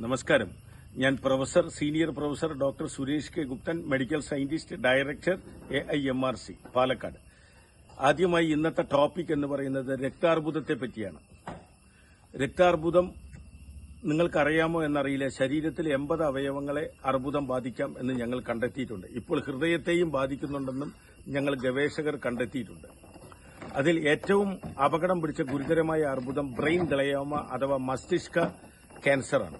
നമസ്കാരം. ഞാൻ senior professor doctor Suresh K Guptan, medical scientist, director AIMRC Palakkad. ആദ്യമായി ഇന്നത്തെ ടോപ്പിക് എന്ന് പറയുന്നത് രക്താർബുദത്തെ പറ്റിയാണ്. രക്താർബുദം നിങ്ങൾക്കറിയാമോ എന്നറിയില്ല. ശരീരത്തിൽ 80 അവയവങ്ങളെ അർബുദം ബാധിക്കാം എന്ന് ഞങ്ങൾ കണ്ടെത്തിയിട്ടുണ്ട്. ഇപ്പോൾ ഹൃദയത്തെയും ബാധിക്കുന്നുണ്ടെന്നും ഞങ്ങൾ ഗവേഷകർ കണ്ടെത്തിയിട്ടുണ്ട്. അതിൽ ഏറ്റവും അപകടം പിടിച്ച ഗുരുതരമായ അർബുദം ബ്രെയിൻ ഗ്ലയോമ അഥവാ മസ്തിഷ്ക ക്യാൻസറാണ്.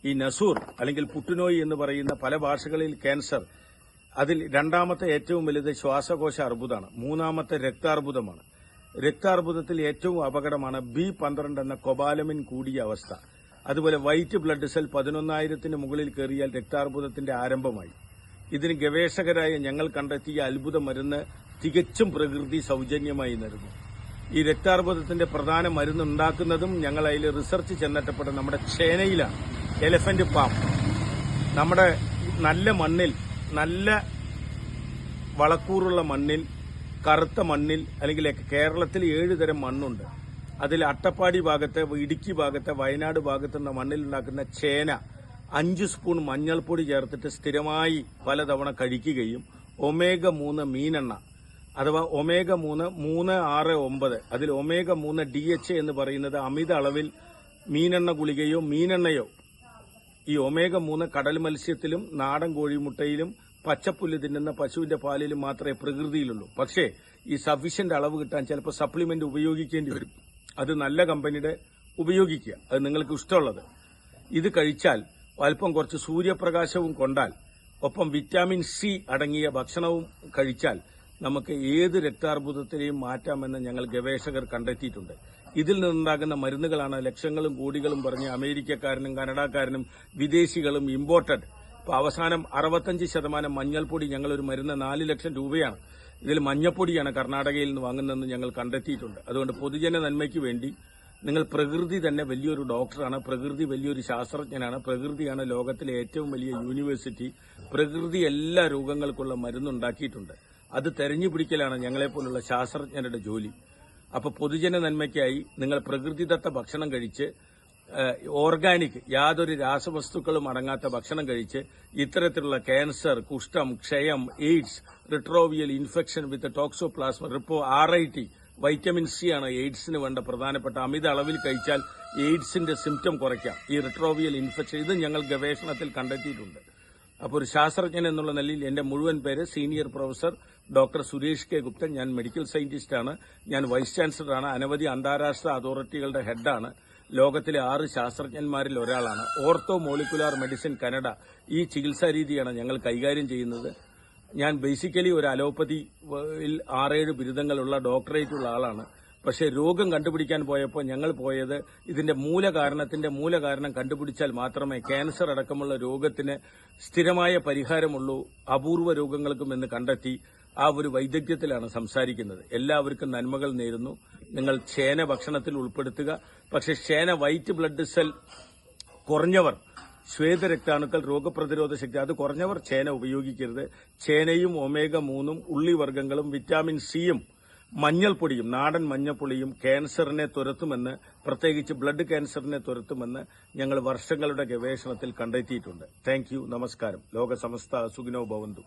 ഈ നസൂർ അല്ലെങ്കിൽ പുട്ടുനോയി എന്ന് പറയുന്ന പല ഭാഷകളിൽ ക്യാൻസർ, അതിൽ രണ്ടാമത്തെ ഏറ്റവും വലുത് ശ്വാസകോശ അർബുദമാണ്. മൂന്നാമത്തെ രക്താർബുദമാണ്. രക്താർബുദത്തിൽ ഏറ്റവും അപകടമാണ് B12 എന്ന കൊബാലമിൻ കൂടിയ അവസ്ഥ. അതുപോലെ വൈറ്റ് ബ്ലഡ് സെൽ 11,000 മുകളിൽ കയറിയാൽ രക്താർബുദത്തിന്റെ ആരംഭമായി. ഇതിന് ഗവേഷകരായ ഞങ്ങൾ കണ്ടെത്തിയ അത്ഭുത മരുന്ന് തികച്ചും പ്രകൃതി സൌജന്യമായി നൽകുന്നു. ഈ രക്താർബുദത്തിന്റെ പ്രധാന മരുന്ന് ഉണ്ടാക്കുന്നതും ഞങ്ങൾ അതിൽ റിസർച്ച് ചെന്നെത്തപ്പെട്ട നമ്മുടെ ചേനയിലാണ്. Elephant palm. നമ്മുടെ നല്ല മണ്ണിൽ, നല്ല വളക്കൂറുള്ള മണ്ണിൽ, കറുത്ത മണ്ണിൽ, അല്ലെങ്കിൽ കേരളത്തിൽ 7 തരം മണ്ണുണ്ട്. അതിൽ അട്ടപ്പാടി ഭാഗത്ത്, ഇടുക്കി ഭാഗത്ത്, വയനാട് ഭാഗത്തുള്ള മണ്ണിൽ ഉണ്ടാക്കുന്ന ചേന 5 സ്പൂൺ മഞ്ഞൾപ്പൊടി ചേർത്തിട്ട് സ്ഥിരമായി പലതവണ കഴിക്കുകയും omega-3 മീനെണ്ണ അഥവാ omega-3 369, അതിൽ omega-3 DHA എന്ന് പറയുന്നത് അമിത അളവിൽ മീനെണ്ണ ഗുളികയോ മീനെണ്ണയോ, ഈ omega-3 കടൽ മത്സ്യത്തിലും നാടൻ കോഴിമുട്ടയിലും പച്ചപ്പുല്ല് തിന്നുന്ന പശുവിന്റെ പാലിലും മാത്രമേ പ്രകൃതിയിലുള്ളൂ. പക്ഷേ ഈ സഫീഷ്യന്റ് അളവ് കിട്ടാൻ ചിലപ്പോൾ സപ്ലിമെന്റ് ഉപയോഗിക്കേണ്ടി വരും. അത് നല്ല കമ്പനിയുടെ ഉപയോഗിക്കുക, അത് നിങ്ങൾക്ക് ഇഷ്ടമുള്ളത്. ഇത് കഴിച്ചാൽ അല്പം കുറച്ച് സൂര്യപ്രകാശവും കൊണ്ടാൽ, ഒപ്പം വിറ്റാമിൻ C അടങ്ങിയ ഭക്ഷണവും കഴിച്ചാൽ നമുക്ക് ഏത് രക്താർബുദത്തിനെയും മാറ്റാമെന്ന് ഞങ്ങൾ ഗവേഷകർ കണ്ടെത്തിയിട്ടുണ്ട്. ഇതിൽ നിന്നുണ്ടാകുന്ന മരുന്നുകളാണ് ലക്ഷങ്ങളും കോടികളും പറഞ്ഞ് അമേരിക്കക്കാരനും കനഡക്കാരനും വിദേശികളും ഇമ്പോർട്ടഡ്. ഇപ്പൊ അവസാനം 65% മഞ്ഞൾപ്പൊടി, ഞങ്ങളൊരു മരുന്ന് 4 ലക്ഷം രൂപയാണ്. ഇതിൽ മഞ്ഞപ്പൊടിയാണ് കർണാടകയിൽ നിന്ന് വാങ്ങുന്നതെന്ന് ഞങ്ങൾ കണ്ടെത്തിയിട്ടുണ്ട്. അതുകൊണ്ട് പൊതുജന നന്മയ്ക്ക് വേണ്ടി നിങ്ങൾ, പ്രകൃതി തന്നെ വലിയൊരു ഡോക്ടറാണ്, പ്രകൃതി വലിയൊരു ശാസ്ത്രജ്ഞനാണ്, പ്രകൃതിയാണ് ലോകത്തിലെ ഏറ്റവും വലിയ യൂണിവേഴ്സിറ്റി. പ്രകൃതി എല്ലാ രോഗങ്ങൾക്കുള്ള മരുന്നുണ്ടാക്കിയിട്ടുണ്ട്. അത് തെരഞ്ഞുപിടിക്കലാണ് ഞങ്ങളെപ്പോലുള്ള ശാസ്ത്രജ്ഞരുടെ ജോലി. അപ്പോൾ പൊതുജന നന്മയ്ക്കായി നിങ്ങൾ പ്രകൃതിദത്ത ഭക്ഷണം കഴിച്ച്, ഓർഗാനിക്, യാതൊരു രാസവസ്തുക്കളും അടങ്ങാത്ത ഭക്ഷണം കഴിച്ച് ഇത്തരത്തിലുള്ള ക്യാൻസർ, കുഷ്ഠം, ക്ഷയം, എയ്ഡ്സ്, റിട്രോവിയൽ ഇൻഫെക്ഷൻ വിത്ത് ടോക്സോപ്ലാസ്മ, RIT, വൈറ്റമിൻ C ആണ് എയ്ഡ്സിന് വേണ്ട പ്രധാനപ്പെട്ട. അമിത അളവിൽ കഴിച്ചാൽ എയ്ഡ്സിന്റെ സിംറ്റം കുറയ്ക്കാം. ഈ റിട്രോവിയൽ ഇൻഫെക്ഷൻ, ഇത് ഞങ്ങൾ ഗവേഷണത്തിൽ കണ്ടെത്തിയിട്ടുണ്ട്. അപ്പോൾ ഒരു ശാസ്ത്രജ്ഞൻ എന്നുള്ള നിലയിൽ എന്റെ മുഴുവൻ പേര് senior professor doctor Suresh K Guptan. ഞാൻ മെഡിക്കൽ സയന്റിസ്റ്റാണ്. ഞാൻ വൈസ് ചാൻസലറാണ്. അനവധി അന്താരാഷ്ട്ര അതോറിറ്റികളുടെ ഹെഡാണ്. ലോകത്തിലെ 6 ശാസ്ത്രജ്ഞന്മാരിൽ ഒരാളാണ്. ഓർത്തോ മോളിക്കുലാർ മെഡിസിൻ കാനഡ, ഈ ചികിത്സാ രീതിയാണ് ഞങ്ങൾ കൈകാര്യം ചെയ്യുന്നത്. ഞാൻ ബേസിക്കലി ഒരു അലോപ്പതിയിൽ 6-7 ബിരുദങ്ങളുള്ള, ഡോക്ടറേറ്റുള്ള ആളാണ്. പക്ഷേ രോഗം കണ്ടുപിടിക്കാൻ പോയപ്പോൾ ഞങ്ങൾ പോയത് ഇതിന്റെ മൂലകാരണം കണ്ടുപിടിച്ചാൽ മാത്രമേ ക്യാൻസർ അടക്കമുള്ള രോഗത്തിന് സ്ഥിരമായ പരിഹാരമുള്ളൂ, അപൂർവ രോഗങ്ങൾക്കും എന്ന് കണ്ടെത്തി. ആ ഒരു വൈദഗ്ധ്യത്തിലാണ് സംസാരിക്കുന്നത്. എല്ലാവർക്കും നന്മകൾ നേരുന്നു. നിങ്ങൾ ചേന ഭക്ഷണത്തിൽ ഉൾപ്പെടുത്തുക. പക്ഷേ ചേന വൈറ്റ് ബ്ലഡ് സെൽ കുറഞ്ഞവർ, ശ്വേതരക്താണുക്കൾ, രോഗപ്രതിരോധ ശക്തി അത് കുറഞ്ഞവർ ചേന ഉപയോഗിക്കരുത്. ചേനയും omega-3 ഉള്ളിവർഗ്ഗങ്ങളും വിറ്റാമിൻ സിയും മഞ്ഞൾപ്പൊടിയും, നാടൻ മഞ്ഞൾപ്പൊടിയും ക്യാൻസറിനെ തുരത്തുമെന്ന്, പ്രത്യേകിച്ച് ബ്ലഡ് ക്യാൻസറിനെ തുരത്തുമെന്ന് ഞങ്ങൾ വർഷങ്ങളുടെ ഗവേഷണത്തിൽ കണ്ടെത്തിയിട്ടുണ്ട്. Thank you. നമസ്കാരം. ലോക സമസ്ത സുഖിനോ ഭവന്തു.